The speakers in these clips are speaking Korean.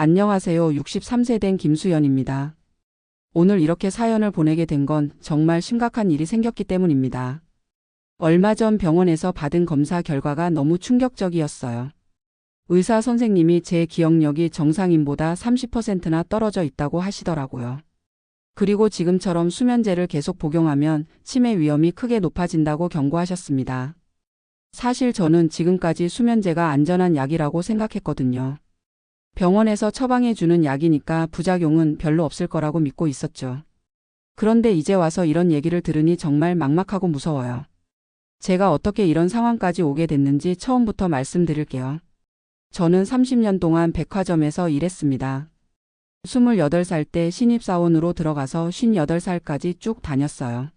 안녕하세요. 63세 된 김수연입니다. 오늘 이렇게 사연을 보내게 된 건 정말 심각한 일이 생겼기 때문입니다. 얼마 전 병원에서 받은 검사 결과가 너무 충격적이었어요. 의사 선생님이 제 기억력이 정상인보다 30%나 떨어져 있다고 하시더라고요. 그리고 지금처럼 수면제를 계속 복용하면 치매 위험이 크게 높아진다고 경고하셨습니다. 사실 저는 지금까지 수면제가 안전한 약이라고 생각했거든요. 병원에서 처방해 주는 약이니까 부작용은 별로 없을 거라고 믿고 있었죠. 그런데 이제 와서 이런 얘기를 들으니 정말 막막하고 무서워요. 제가 어떻게 이런 상황까지 오게 됐는지 처음부터 말씀드릴게요. 저는 30년 동안 백화점에서 일했습니다. 28살 때 신입사원으로 들어가서 58살까지 쭉 다녔어요.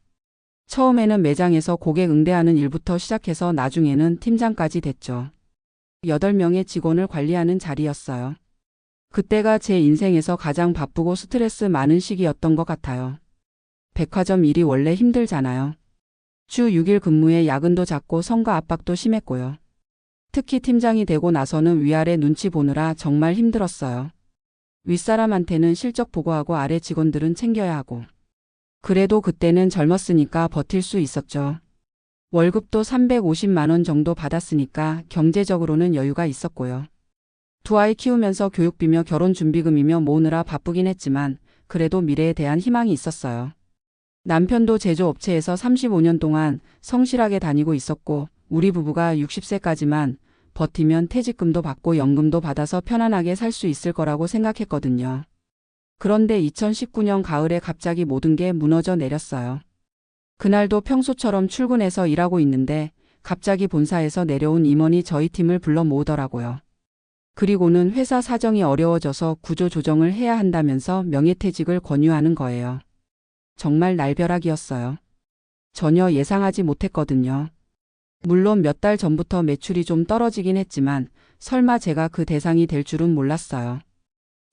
처음에는 매장에서 고객 응대하는 일부터 시작해서 나중에는 팀장까지 됐죠. 8명의 직원을 관리하는 자리였어요. 그때가 제 인생에서 가장 바쁘고 스트레스 많은 시기였던 것 같아요. 백화점 일이 원래 힘들잖아요. 주 6일 근무에 야근도 잦고 성과 압박도 심했고요. 특히 팀장이 되고 나서는 위아래 눈치 보느라 정말 힘들었어요. 윗사람한테는 실적 보고하고 아래 직원들은 챙겨야 하고. 그래도 그때는 젊었으니까 버틸 수 있었죠. 월급도 350만 원 정도 받았으니까 경제적으로는 여유가 있었고요. 두 아이 키우면서 교육비며 결혼준비금이며 모으느라 바쁘긴 했지만 그래도 미래에 대한 희망이 있었어요. 남편도 제조업체에서 35년 동안 성실하게 다니고 있었고 우리 부부가 60세까지만 버티면 퇴직금도 받고 연금도 받아서 편안하게 살 수 있을 거라고 생각했거든요. 그런데 2019년 가을에 갑자기 모든 게 무너져 내렸어요. 그날도 평소처럼 출근해서 일하고 있는데 갑자기 본사에서 내려온 임원이 저희 팀을 불러 모으더라고요. 그리고는 회사 사정이 어려워져서 구조 조정을 해야 한다면서 명예퇴직을 권유하는 거예요. 정말 날벼락이었어요. 전혀 예상하지 못했거든요. 물론 몇 달 전부터 매출이 좀 떨어지긴 했지만 설마 제가 그 대상이 될 줄은 몰랐어요.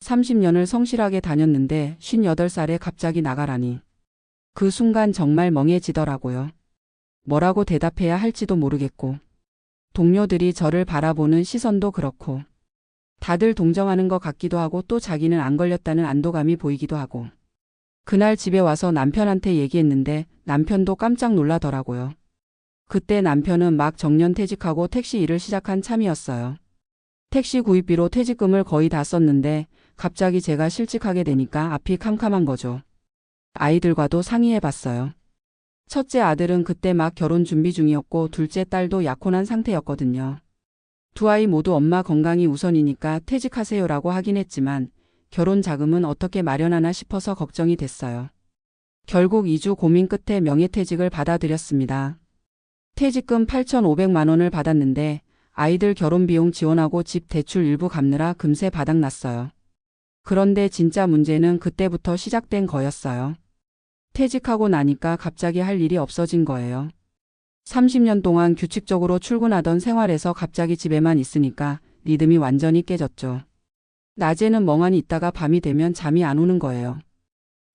30년을 성실하게 다녔는데 58살에 갑자기 나가라니. 그 순간 정말 멍해지더라고요. 뭐라고 대답해야 할지도 모르겠고. 동료들이 저를 바라보는 시선도 그렇고. 다들 동정하는 것 같기도 하고 또 자기는 안 걸렸다는 안도감이 보이기도 하고. 그날 집에 와서 남편한테 얘기했는데 남편도 깜짝 놀라더라고요. 그때 남편은 막 정년퇴직하고 택시 일을 시작한 참이었어요. 택시 구입비로 퇴직금을 거의 다 썼는데 갑자기 제가 실직하게 되니까 앞이 캄캄한 거죠. 아이들과도 상의해봤어요. 첫째 아들은 그때 막 결혼 준비 중이었고 둘째 딸도 약혼한 상태였거든요. 두 아이 모두 엄마 건강이 우선이니까 퇴직하세요라고 하긴 했지만 결혼 자금은 어떻게 마련하나 싶어서 걱정이 됐어요. 결국 2주 고민 끝에 명예퇴직을 받아들였습니다. 퇴직금 8,500만 원을 받았는데 아이들 결혼비용 지원하고 집 대출 일부 갚느라 금세 바닥났어요. 그런데 진짜 문제는 그때부터 시작된 거였어요. 퇴직하고 나니까 갑자기 할 일이 없어진 거예요. 30년 동안 규칙적으로 출근하던 생활에서 갑자기 집에만 있으니까 리듬이 완전히 깨졌죠. 낮에는 멍하니 있다가 밤이 되면 잠이 안 오는 거예요.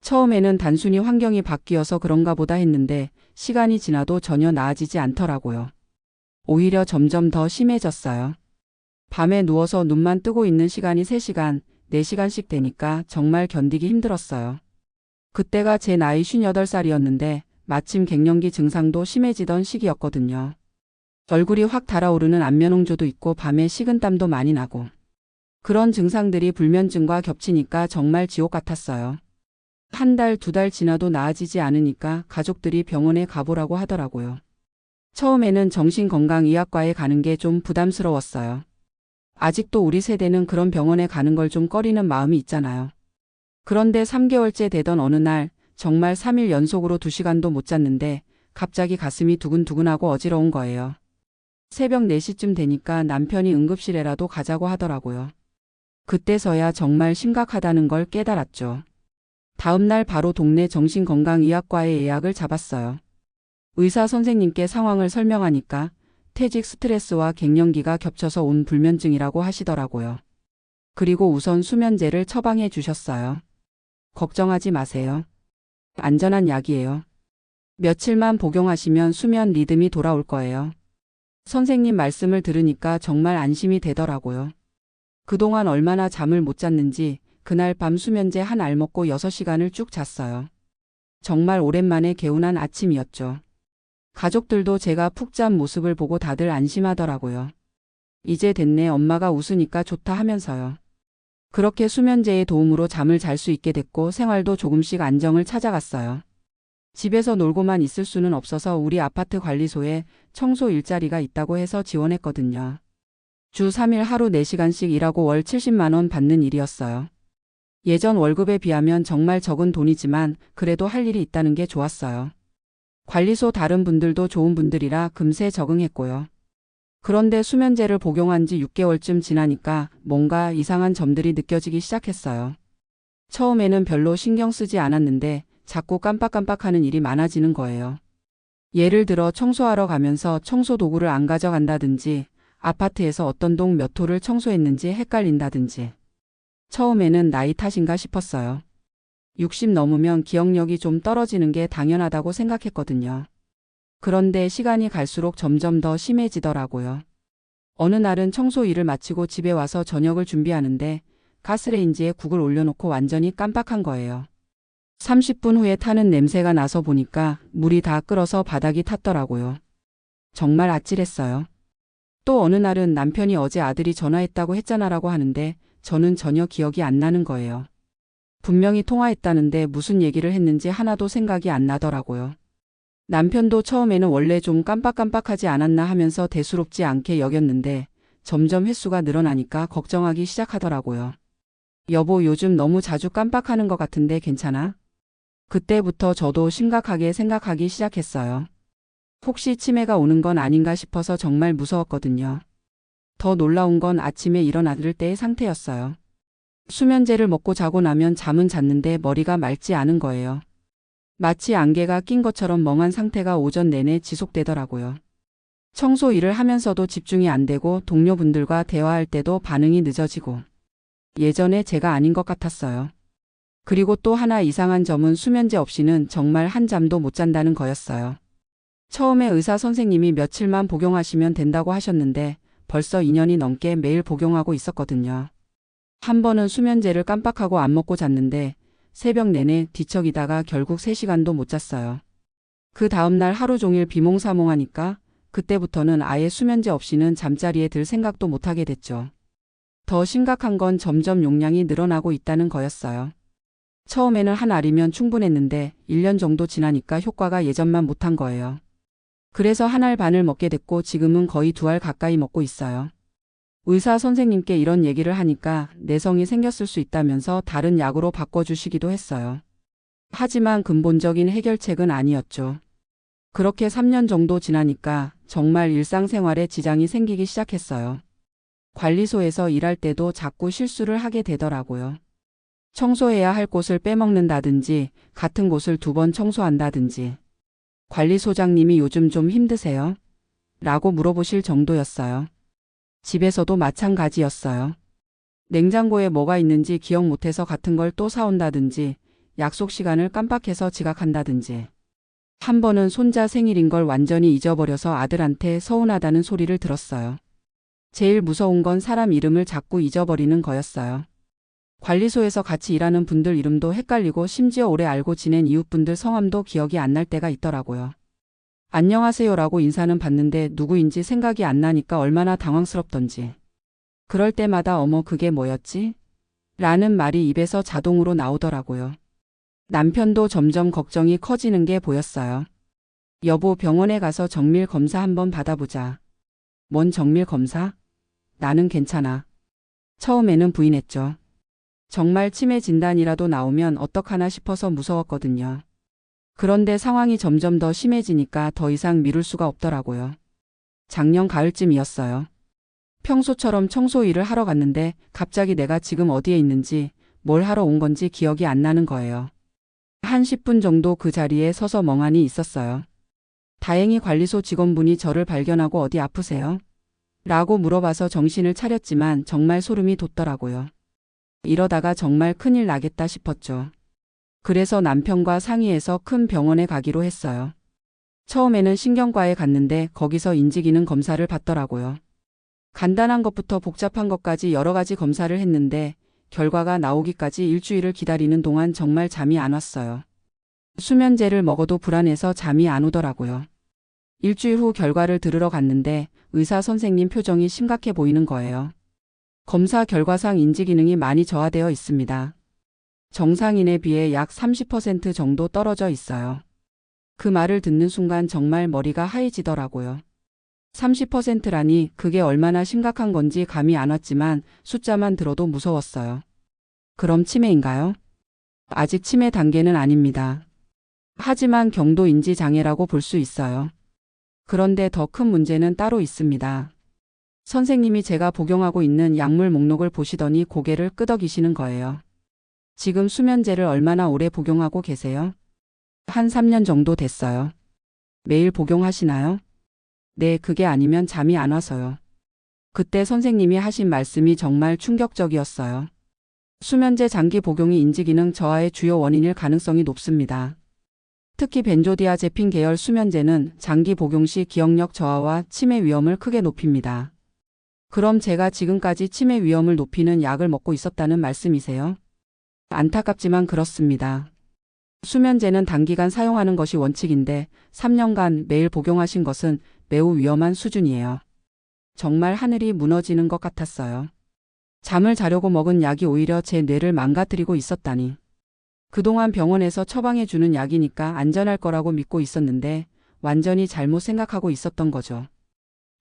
처음에는 단순히 환경이 바뀌어서 그런가 보다 했는데 시간이 지나도 전혀 나아지지 않더라고요. 오히려 점점 더 심해졌어요. 밤에 누워서 눈만 뜨고 있는 시간이 3시간, 4시간씩 되니까 정말 견디기 힘들었어요. 그때가 제 나이 58살이었는데 마침 갱년기 증상도 심해지던 시기였거든요. 얼굴이 확 달아오르는 안면홍조도 있고 밤에 식은땀도 많이 나고. 그런 증상들이 불면증과 겹치니까 정말 지옥 같았어요. 한 달, 2달 지나도 나아지지 않으니까 가족들이 병원에 가보라고 하더라고요. 처음에는 정신건강의학과에 가는 게 좀 부담스러웠어요. 아직도 우리 세대는 그런 병원에 가는 걸 좀 꺼리는 마음이 있잖아요. 그런데 3개월째 되던 어느 날 정말 3일 연속으로 2시간도 못 잤는데 갑자기 가슴이 두근두근하고 어지러운 거예요. 새벽 4시쯤 되니까 남편이 응급실에라도 가자고 하더라고요. 그때서야 정말 심각하다는 걸 깨달았죠. 다음 날 바로 동네 정신건강의학과에 예약을 잡았어요. 의사 선생님께 상황을 설명하니까 퇴직 스트레스와 갱년기가 겹쳐서 온 불면증이라고 하시더라고요. 그리고 우선 수면제를 처방해 주셨어요. 걱정하지 마세요. 안전한 약이에요. 며칠만 복용하시면 수면 리듬이 돌아올 거예요. 선생님 말씀을 들으니까 정말 안심이 되더라고요. 그동안 얼마나 잠을 못 잤는지 그날 밤 수면제 한 알 먹고 6시간을 쭉 잤어요. 정말 오랜만에 개운한 아침이었죠. 가족들도 제가 푹 잔 모습을 보고 다들 안심하더라고요. 이제 됐네, 엄마가 웃으니까 좋다 하면서요. 그렇게 수면제의 도움으로 잠을 잘 수 있게 됐고 생활도 조금씩 안정을 찾아갔어요. 집에서 놀고만 있을 수는 없어서 우리 아파트 관리소에 청소 일자리가 있다고 해서 지원했거든요. 주 3일 하루 4시간씩 일하고 월 70만 원 받는 일이었어요. 예전 월급에 비하면 정말 적은 돈이지만 그래도 할 일이 있다는 게 좋았어요. 관리소 다른 분들도 좋은 분들이라 금세 적응했고요. 그런데 수면제를 복용한 지 6개월쯤 지나니까 뭔가 이상한 점들이 느껴지기 시작했어요. 처음에는 별로 신경 쓰지 않았는데 자꾸 깜빡깜빡하는 일이 많아지는 거예요. 예를 들어 청소하러 가면서 청소 도구를 안 가져간다든지 아파트에서 어떤 동 몇 호를 청소했는지 헷갈린다든지. 처음에는 나이 탓인가 싶었어요. 60 넘으면 기억력이 좀 떨어지는 게 당연하다고 생각했거든요. 그런데 시간이 갈수록 점점 더 심해지더라고요. 어느 날은 청소 일을 마치고 집에 와서 저녁을 준비하는데 가스레인지에 국을 올려놓고 완전히 깜빡한 거예요. 30분 후에 타는 냄새가 나서 보니까 물이 다 끓어서 바닥이 탔더라고요. 정말 아찔했어요. 또 어느 날은 남편이 어제 아들이 전화했다고 했잖아라고 하는데 저는 전혀 기억이 안 나는 거예요. 분명히 통화했다는데 무슨 얘기를 했는지 하나도 생각이 안 나더라고요. 남편도 처음에는 원래 좀 깜빡깜빡하지 않았나 하면서 대수롭지 않게 여겼는데 점점 횟수가 늘어나니까 걱정하기 시작하더라고요. 여보, 요즘 너무 자주 깜빡하는 것 같은데 괜찮아? 그때부터 저도 심각하게 생각하기 시작했어요. 혹시 치매가 오는 건 아닌가 싶어서 정말 무서웠거든요. 더 놀라운 건 아침에 일어났을 때의 상태였어요. 수면제를 먹고 자고 나면 잠은 잤는데 머리가 맑지 않은 거예요. 마치 안개가 낀 것처럼 멍한 상태가 오전 내내 지속되더라고요. 청소 일을 하면서도 집중이 안 되고 동료분들과 대화할 때도 반응이 늦어지고 예전에 제가 아닌 것 같았어요. 그리고 또 하나 이상한 점은 수면제 없이는 정말 한잠도 못 잔다는 거였어요. 처음에 의사 선생님이 며칠만 복용하시면 된다고 하셨는데 벌써 2년이 넘게 매일 복용하고 있었거든요. 한 번은 수면제를 깜빡하고 안 먹고 잤는데 새벽 내내 뒤척이다가 결국 3시간도 못 잤어요. 그 다음날 하루 종일 비몽사몽하니까 그때부터는 아예 수면제 없이는 잠자리에 들 생각도 못하게 됐죠. 더 심각한 건 점점 용량이 늘어나고 있다는 거였어요. 처음에는 한 알이면 충분했는데 1년 정도 지나니까 효과가 예전만 못한 거예요. 그래서 한 알 반을 먹게 됐고 지금은 거의 2알 가까이 먹고 있어요. 의사 선생님께 이런 얘기를 하니까 내성이 생겼을 수 있다면서 다른 약으로 바꿔주시기도 했어요. 하지만 근본적인 해결책은 아니었죠. 그렇게 3년 정도 지나니까 정말 일상생활에 지장이 생기기 시작했어요. 관리소에서 일할 때도 자꾸 실수를 하게 되더라고요. 청소해야 할 곳을 빼먹는다든지 같은 곳을 2번 청소한다든지. 관리소장님이 요즘 좀 힘드세요? 라고 물어보실 정도였어요. 집에서도 마찬가지였어요. 냉장고에 뭐가 있는지 기억 못해서 같은 걸 또 사온다든지 약속 시간을 깜빡해서 지각한다든지. 한 번은 손자 생일인 걸 완전히 잊어버려서 아들한테 서운하다는 소리를 들었어요. 제일 무서운 건 사람 이름을 자꾸 잊어버리는 거였어요. 관리소에서 같이 일하는 분들 이름도 헷갈리고 심지어 오래 알고 지낸 이웃분들 성함도 기억이 안 날 때가 있더라고요. 안녕하세요라고 인사는 받는데 누구인지 생각이 안 나니까 얼마나 당황스럽던지. 그럴 때마다 어머 그게 뭐였지? 라는 말이 입에서 자동으로 나오더라고요. 남편도 점점 걱정이 커지는 게 보였어요. 여보, 병원에 가서 정밀 검사 한번 받아보자. 뭔 정밀 검사? 나는 괜찮아. 처음에는 부인했죠. 정말 치매 진단이라도 나오면 어떡하나 싶어서 무서웠거든요. 그런데 상황이 점점 더 심해지니까 더 이상 미룰 수가 없더라고요. 작년 가을쯤이었어요. 평소처럼 청소 일을 하러 갔는데 갑자기 내가 지금 어디에 있는지 뭘 하러 온 건지 기억이 안 나는 거예요. 한 10분 정도 그 자리에 서서 멍하니 있었어요. 다행히 관리소 직원분이 저를 발견하고 어디 아프세요? 라고 물어봐서 정신을 차렸지만 정말 소름이 돋더라고요. 이러다가 정말 큰일 나겠다 싶었죠. 그래서 남편과 상의해서 큰 병원에 가기로 했어요. 처음에는 신경과에 갔는데 거기서 인지기능 검사를 받더라고요. 간단한 것부터 복잡한 것까지 여러 가지 검사를 했는데 결과가 나오기까지 일주일을 기다리는 동안 정말 잠이 안 왔어요. 수면제를 먹어도 불안해서 잠이 안 오더라고요. 일주일 후 결과를 들으러 갔는데 의사 선생님 표정이 심각해 보이는 거예요. 검사 결과상 인지 기능이 많이 저하되어 있습니다. 정상인에 비해 약 30% 정도 떨어져 있어요. 그 말을 듣는 순간 정말 머리가 하얘지더라고요. 30%라니 그게 얼마나 심각한 건지 감이 안 왔지만 숫자만 들어도 무서웠어요. 그럼 치매인가요? 아직 치매 단계는 아닙니다. 하지만 경도 인지 장애라고 볼 수 있어요. 그런데 더 큰 문제는 따로 있습니다. 선생님이 제가 복용하고 있는 약물 목록을 보시더니 고개를 끄덕이시는 거예요. 지금 수면제를 얼마나 오래 복용하고 계세요? 한 3년 정도 됐어요. 매일 복용하시나요? 네, 그게 아니면 잠이 안 와서요. 그때 선생님이 하신 말씀이 정말 충격적이었어요. 수면제 장기 복용이 인지기능 저하의 주요 원인일 가능성이 높습니다. 특히 벤조디아제핀 계열 수면제는 장기 복용 시 기억력 저하와 치매 위험을 크게 높입니다. 그럼 제가 지금까지 치매 위험을 높이는 약을 먹고 있었다는 말씀이세요? 안타깝지만 그렇습니다. 수면제는 단기간 사용하는 것이 원칙인데 3년간 매일 복용하신 것은 매우 위험한 수준이에요. 정말 하늘이 무너지는 것 같았어요. 잠을 자려고 먹은 약이 오히려 제 뇌를 망가뜨리고 있었다니. 그동안 병원에서 처방해 주는 약이니까 안전할 거라고 믿고 있었는데 완전히 잘못 생각하고 있었던 거죠.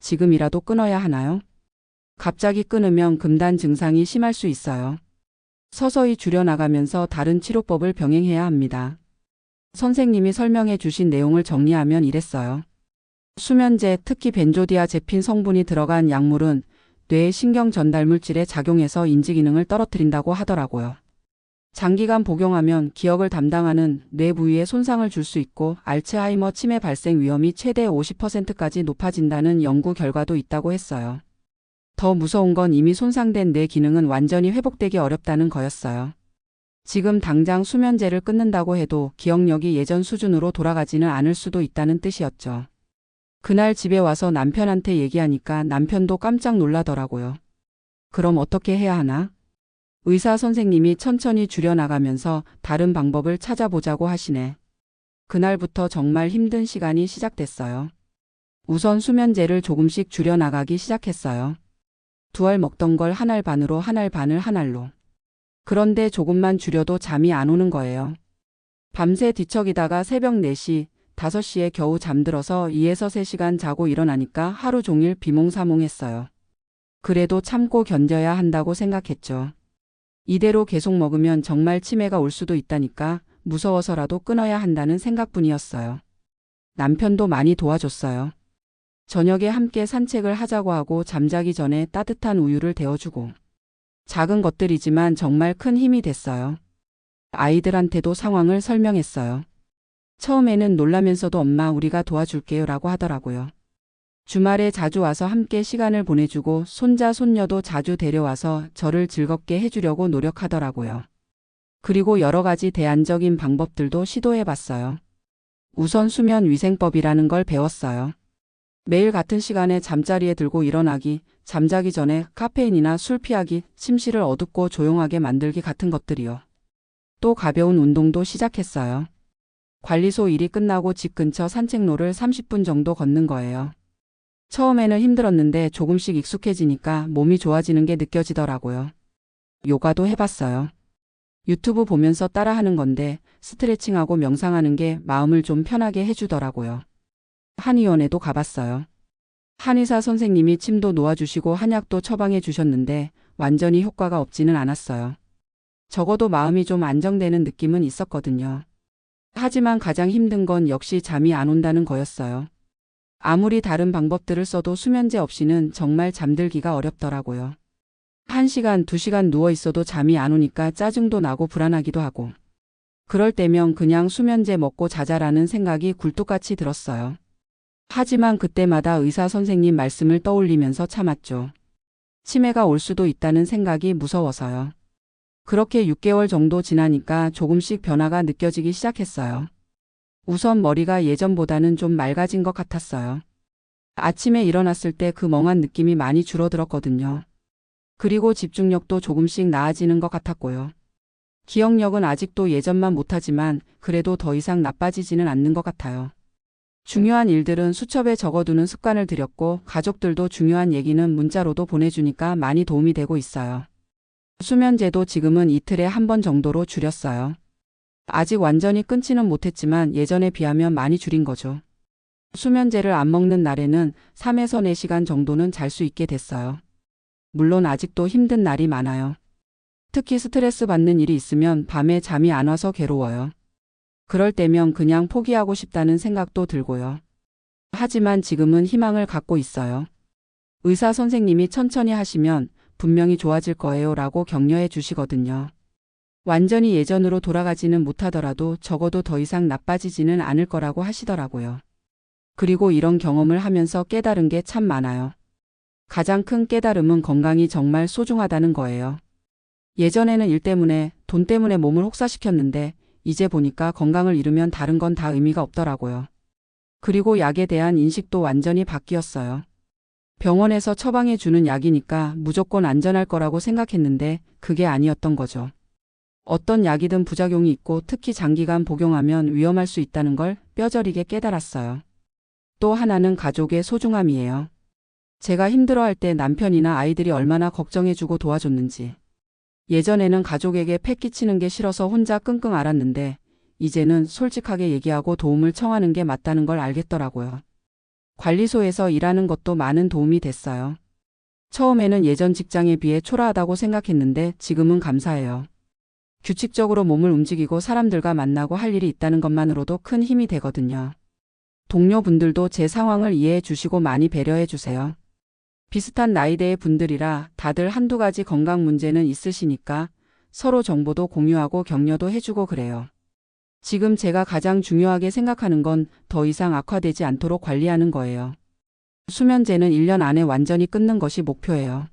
지금이라도 끊어야 하나요? 갑자기 끊으면 금단 증상이 심할 수 있어요. 서서히 줄여나가면서 다른 치료법을 병행해야 합니다. 선생님이 설명해 주신 내용을 정리하면 이랬어요. 수면제, 특히 벤조디아제핀 성분이 들어간 약물은 뇌의 신경 전달 물질에 작용해서 인지 기능을 떨어뜨린다고 하더라고요. 장기간 복용하면 기억을 담당하는 뇌 부위에 손상을 줄 수 있고 알츠하이머 치매 발생 위험이 최대 50%까지 높아진다는 연구 결과도 있다고 했어요. 더 무서운 건 이미 손상된 뇌 기능은 완전히 회복되기 어렵다는 거였어요. 지금 당장 수면제를 끊는다고 해도 기억력이 예전 수준으로 돌아가지는 않을 수도 있다는 뜻이었죠. 그날 집에 와서 남편한테 얘기하니까 남편도 깜짝 놀라더라고요. 그럼 어떻게 해야 하나? 의사 선생님이 천천히 줄여나가면서 다른 방법을 찾아보자고 하시네. 그날부터 정말 힘든 시간이 시작됐어요. 우선 수면제를 조금씩 줄여나가기 시작했어요. 2알 먹던 걸 1알 반으로 1알 반을 1알로. 그런데 조금만 줄여도 잠이 안 오는 거예요. 밤새 뒤척이다가 새벽 4시, 5시에 겨우 잠들어서 2에서 3시간 자고 일어나니까 하루 종일 비몽사몽했어요. 그래도 참고 견뎌야 한다고 생각했죠. 이대로 계속 먹으면 정말 치매가 올 수도 있다니까 무서워서라도 끊어야 한다는 생각뿐이었어요. 남편도 많이 도와줬어요. 저녁에 함께 산책을 하자고 하고 잠자기 전에 따뜻한 우유를 데워주고. 작은 것들이지만 정말 큰 힘이 됐어요. 아이들한테도 상황을 설명했어요. 처음에는 놀라면서도 엄마 우리가 도와줄게요 라고 하더라고요. 주말에 자주 와서 함께 시간을 보내주고 손자 손녀도 자주 데려와서 저를 즐겁게 해주려고 노력하더라고요. 그리고 여러 가지 대안적인 방법들도 시도해봤어요. 우선 수면 위생법이라는 걸 배웠어요. 매일 같은 시간에 잠자리에 들고 일어나기, 잠자기 전에 카페인이나 술 피하기, 침실을 어둡고 조용하게 만들기 같은 것들이요. 또 가벼운 운동도 시작했어요. 관리소 일이 끝나고 집 근처 산책로를 30분 정도 걷는 거예요. 처음에는 힘들었는데 조금씩 익숙해지니까 몸이 좋아지는 게 느껴지더라고요. 요가도 해봤어요. 유튜브 보면서 따라하는 건데 스트레칭하고 명상하는 게 마음을 좀 편하게 해주더라고요. 한의원에도 가봤어요. 한의사 선생님이 침도 놓아주시고 한약도 처방해 주셨는데 완전히 효과가 없지는 않았어요. 적어도 마음이 좀 안정되는 느낌은 있었거든요. 하지만 가장 힘든 건 역시 잠이 안 온다는 거였어요. 아무리 다른 방법들을 써도 수면제 없이는 정말 잠들기가 어렵더라고요. 1시간, 2시간 누워 있어도 잠이 안 오니까 짜증도 나고 불안하기도 하고. 그럴 때면 그냥 수면제 먹고 자자라는 생각이 굴뚝같이 들었어요. 하지만 그때마다 의사 선생님 말씀을 떠올리면서 참았죠. 치매가 올 수도 있다는 생각이 무서워서요. 그렇게 6개월 정도 지나니까 조금씩 변화가 느껴지기 시작했어요. 우선 머리가 예전보다는 좀 맑아진 것 같았어요. 아침에 일어났을 때 그 멍한 느낌이 많이 줄어들었거든요. 그리고 집중력도 조금씩 나아지는 것 같았고요. 기억력은 아직도 예전만 못하지만 그래도 더 이상 나빠지지는 않는 것 같아요. 중요한 일들은 수첩에 적어두는 습관을 들였고 가족들도 중요한 얘기는 문자로도 보내주니까 많이 도움이 되고 있어요. 수면제도 지금은 이틀에 한 번 정도로 줄였어요. 아직 완전히 끊지는 못했지만 예전에 비하면 많이 줄인 거죠. 수면제를 안 먹는 날에는 3에서 4시간 정도는 잘 수 있게 됐어요. 물론 아직도 힘든 날이 많아요. 특히 스트레스 받는 일이 있으면 밤에 잠이 안 와서 괴로워요. 그럴 때면 그냥 포기하고 싶다는 생각도 들고요. 하지만 지금은 희망을 갖고 있어요. 의사 선생님이 천천히 하시면 분명히 좋아질 거예요 라고 격려해 주시거든요. 완전히 예전으로 돌아가지는 못하더라도 적어도 더 이상 나빠지지는 않을 거라고 하시더라고요. 그리고 이런 경험을 하면서 깨달은 게 참 많아요. 가장 큰 깨달음은 건강이 정말 소중하다는 거예요. 예전에는 일 때문에, 돈 때문에 몸을 혹사시켰는데 이제 보니까 건강을 잃으면 다른 건 다 의미가 없더라고요. 그리고 약에 대한 인식도 완전히 바뀌었어요. 병원에서 처방해 주는 약이니까 무조건 안전할 거라고 생각했는데 그게 아니었던 거죠. 어떤 약이든 부작용이 있고 특히 장기간 복용하면 위험할 수 있다는 걸 뼈저리게 깨달았어요. 또 하나는 가족의 소중함이에요. 제가 힘들어할 때 남편이나 아이들이 얼마나 걱정해주고 도와줬는지. 예전에는 가족에게 패 끼치는 게 싫어서 혼자 끙끙 앓았는데 이제는 솔직하게 얘기하고 도움을 청하는 게 맞다는 걸 알겠더라고요. 관리소에서 일하는 것도 많은 도움이 됐어요. 처음에는 예전 직장에 비해 초라하다고 생각했는데 지금은 감사해요. 규칙적으로 몸을 움직이고 사람들과 만나고 할 일이 있다는 것만으로도 큰 힘이 되거든요. 동료분들도 제 상황을 이해해 주시고 많이 배려해 주세요. 비슷한 나이대의 분들이라 다들 한두 가지 건강 문제는 있으시니까 서로 정보도 공유하고 격려도 해주고 그래요. 지금 제가 가장 중요하게 생각하는 건 더 이상 악화되지 않도록 관리하는 거예요. 수면제는 1년 안에 완전히 끊는 것이 목표예요.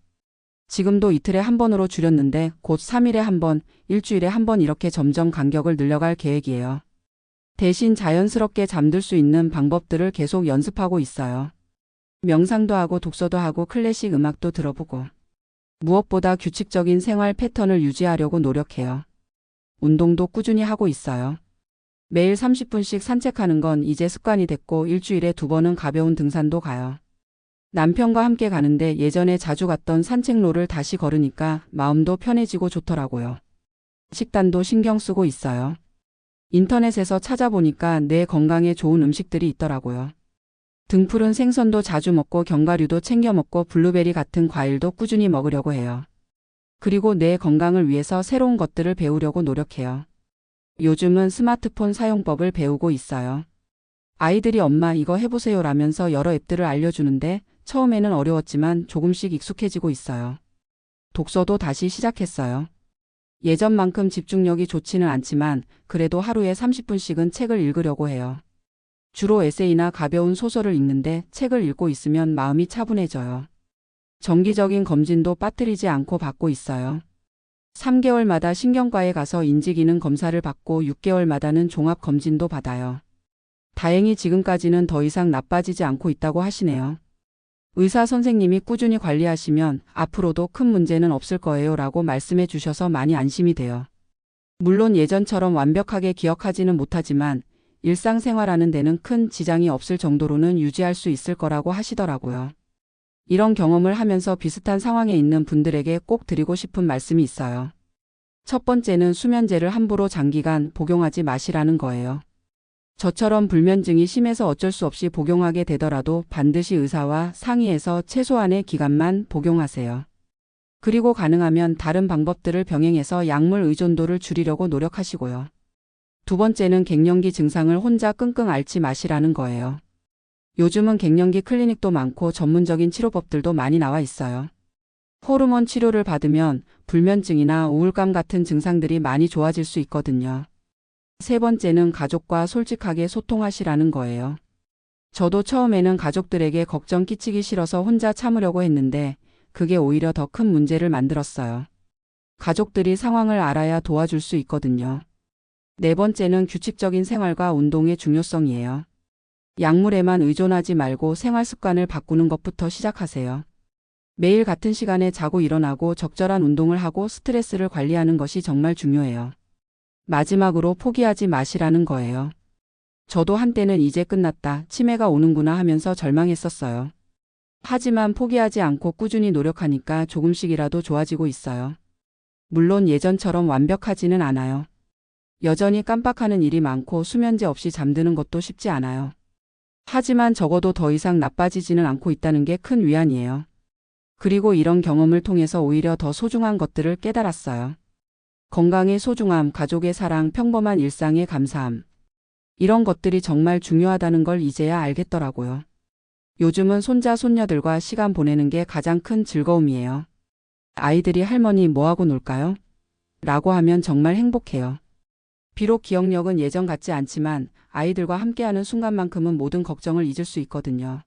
지금도 이틀에 한 번으로 줄였는데 곧 3일에 한 번, 일주일에 한 번 이렇게 점점 간격을 늘려갈 계획이에요. 대신 자연스럽게 잠들 수 있는 방법들을 계속 연습하고 있어요. 명상도 하고 독서도 하고 클래식 음악도 들어보고. 무엇보다 규칙적인 생활 패턴을 유지하려고 노력해요. 운동도 꾸준히 하고 있어요. 매일 30분씩 산책하는 건 이제 습관이 됐고 일주일에 2번은 가벼운 등산도 가요. 남편과 함께 가는데 예전에 자주 갔던 산책로를 다시 걸으니까 마음도 편해지고 좋더라고요. 식단도 신경 쓰고 있어요. 인터넷에서 찾아보니까 뇌 건강에 좋은 음식들이 있더라고요. 등푸른 생선도 자주 먹고 견과류도 챙겨 먹고 블루베리 같은 과일도 꾸준히 먹으려고 해요. 그리고 뇌 건강을 위해서 새로운 것들을 배우려고 노력해요. 요즘은 스마트폰 사용법을 배우고 있어요. 아이들이 엄마 이거 해보세요 라면서 여러 앱들을 알려주는데 처음에는 어려웠지만 조금씩 익숙해지고 있어요. 독서도 다시 시작했어요. 예전만큼 집중력이 좋지는 않지만 그래도 하루에 30분씩은 책을 읽으려고 해요. 주로 에세이나 가벼운 소설을 읽는데 책을 읽고 있으면 마음이 차분해져요. 정기적인 검진도 빠뜨리지 않고 받고 있어요. 3개월마다 신경과에 가서 인지기능 검사를 받고 6개월마다는 종합검진도 받아요. 다행히 지금까지는 더 이상 나빠지지 않고 있다고 하시네요. 의사 선생님이 꾸준히 관리하시면 앞으로도 큰 문제는 없을 거예요 라고 말씀해 주셔서 많이 안심이 돼요. 물론 예전처럼 완벽하게 기억하지는 못하지만 일상생활하는 데는 큰 지장이 없을 정도로는 유지할 수 있을 거라고 하시더라고요. 이런 경험을 하면서 비슷한 상황에 있는 분들에게 꼭 드리고 싶은 말씀이 있어요. 첫 번째는 수면제를 함부로 장기간 복용하지 마시라는 거예요. 저처럼 불면증이 심해서 어쩔 수 없이 복용하게 되더라도 반드시 의사와 상의해서 최소한의 기간만 복용하세요. 그리고 가능하면 다른 방법들을 병행해서 약물 의존도를 줄이려고 노력하시고요. 두 번째는 갱년기 증상을 혼자 끙끙 앓지 마시라는 거예요. 요즘은 갱년기 클리닉도 많고 전문적인 치료법들도 많이 나와 있어요. 호르몬 치료를 받으면 불면증이나 우울감 같은 증상들이 많이 좋아질 수 있거든요. 세 번째는 가족과 솔직하게 소통하시라는 거예요. 저도 처음에는 가족들에게 걱정 끼치기 싫어서 혼자 참으려고 했는데 그게 오히려 더 큰 문제를 만들었어요. 가족들이 상황을 알아야 도와줄 수 있거든요. 네 번째는 규칙적인 생활과 운동의 중요성이에요. 약물에만 의존하지 말고 생활 습관을 바꾸는 것부터 시작하세요. 매일 같은 시간에 자고 일어나고 적절한 운동을 하고 스트레스를 관리하는 것이 정말 중요해요. 마지막으로 포기하지 마시라는 거예요. 저도 한때는 이제 끝났다, 치매가 오는구나 하면서 절망했었어요. 하지만 포기하지 않고 꾸준히 노력하니까 조금씩이라도 좋아지고 있어요. 물론 예전처럼 완벽하지는 않아요. 여전히 깜빡하는 일이 많고 수면제 없이 잠드는 것도 쉽지 않아요. 하지만 적어도 더 이상 나빠지지는 않고 있다는 게 큰 위안이에요. 그리고 이런 경험을 통해서 오히려 더 소중한 것들을 깨달았어요. 건강의 소중함, 가족의 사랑, 평범한 일상의 감사함. 이런 것들이 정말 중요하다는 걸 이제야 알겠더라고요. 요즘은 손자, 손녀들과 시간 보내는 게 가장 큰 즐거움이에요. 아이들이 할머니 뭐하고 놀까요? 라고 하면 정말 행복해요. 비록 기억력은 예전 같지 않지만 아이들과 함께하는 순간만큼은 모든 걱정을 잊을 수 있거든요.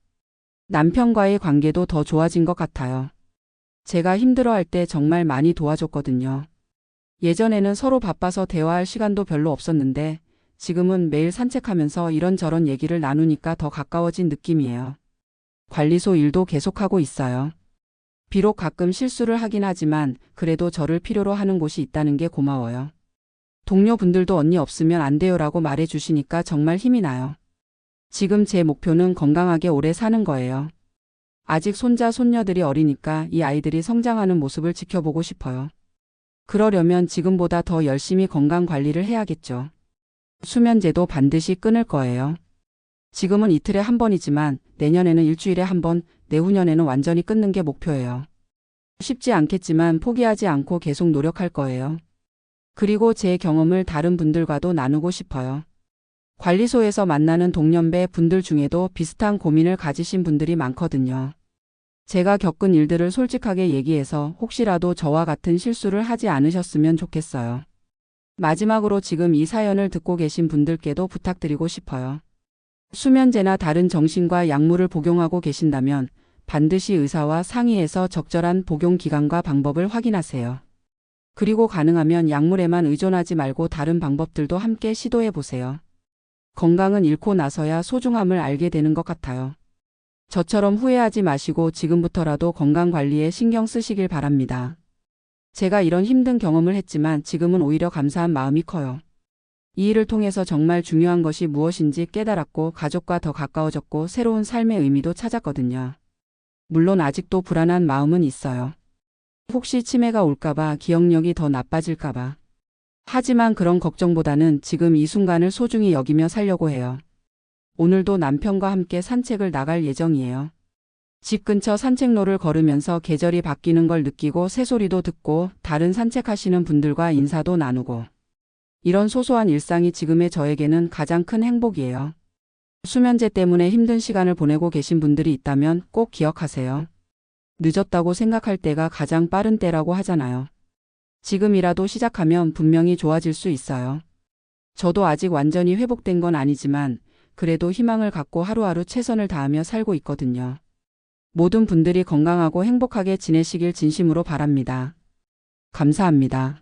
남편과의 관계도 더 좋아진 것 같아요. 제가 힘들어할 때 정말 많이 도와줬거든요. 예전에는 서로 바빠서 대화할 시간도 별로 없었는데 지금은 매일 산책하면서 이런저런 얘기를 나누니까 더 가까워진 느낌이에요. 관리소 일도 계속하고 있어요. 비록 가끔 실수를 하긴 하지만 그래도 저를 필요로 하는 곳이 있다는 게 고마워요. 동료분들도 언니 없으면 안 돼요라고 말해주시니까 정말 힘이 나요. 지금 제 목표는 건강하게 오래 사는 거예요. 아직 손자, 손녀들이 어리니까 이 아이들이 성장하는 모습을 지켜보고 싶어요. 그러려면 지금보다 더 열심히 건강 관리를 해야겠죠. 수면제도 반드시 끊을 거예요. 지금은 이틀에 한 번이지만 내년에는 일주일에 한 번, 내후년에는 완전히 끊는 게 목표예요. 쉽지 않겠지만 포기하지 않고 계속 노력할 거예요. 그리고 제 경험을 다른 분들과도 나누고 싶어요. 관리소에서 만나는 동년배 분들 중에도 비슷한 고민을 가지신 분들이 많거든요. 제가 겪은 일들을 솔직하게 얘기해서 혹시라도 저와 같은 실수를 하지 않으셨으면 좋겠어요. 마지막으로 지금 이 사연을 듣고 계신 분들께도 부탁드리고 싶어요. 수면제나 다른 정신과 약물을 복용하고 계신다면 반드시 의사와 상의해서 적절한 복용 기간과 방법을 확인하세요. 그리고 가능하면 약물에만 의존하지 말고 다른 방법들도 함께 시도해 보세요. 건강은 잃고 나서야 소중함을 알게 되는 것 같아요. 저처럼 후회하지 마시고 지금부터라도 건강 관리에 신경 쓰시길 바랍니다. 제가 이런 힘든 경험을 했지만 지금은 오히려 감사한 마음이 커요. 이 일을 통해서 정말 중요한 것이 무엇인지 깨달았고 가족과 더 가까워졌고 새로운 삶의 의미도 찾았거든요. 물론 아직도 불안한 마음은 있어요. 혹시 치매가 올까봐, 기억력이 더 나빠질까봐. 하지만 그런 걱정보다는 지금 이 순간을 소중히 여기며 살려고 해요. 오늘도 남편과 함께 산책을 나갈 예정이에요. 집 근처 산책로를 걸으면서 계절이 바뀌는 걸 느끼고 새소리도 듣고 다른 산책하시는 분들과 인사도 나누고. 이런 소소한 일상이 지금의 저에게는 가장 큰 행복이에요. 수면제 때문에 힘든 시간을 보내고 계신 분들이 있다면 꼭 기억하세요. 늦었다고 생각할 때가 가장 빠른 때라고 하잖아요. 지금이라도 시작하면 분명히 좋아질 수 있어요. 저도 아직 완전히 회복된 건 아니지만 그래도 희망을 갖고 하루하루 최선을 다하며 살고 있거든요. 모든 분들이 건강하고 행복하게 지내시길 진심으로 바랍니다. 감사합니다.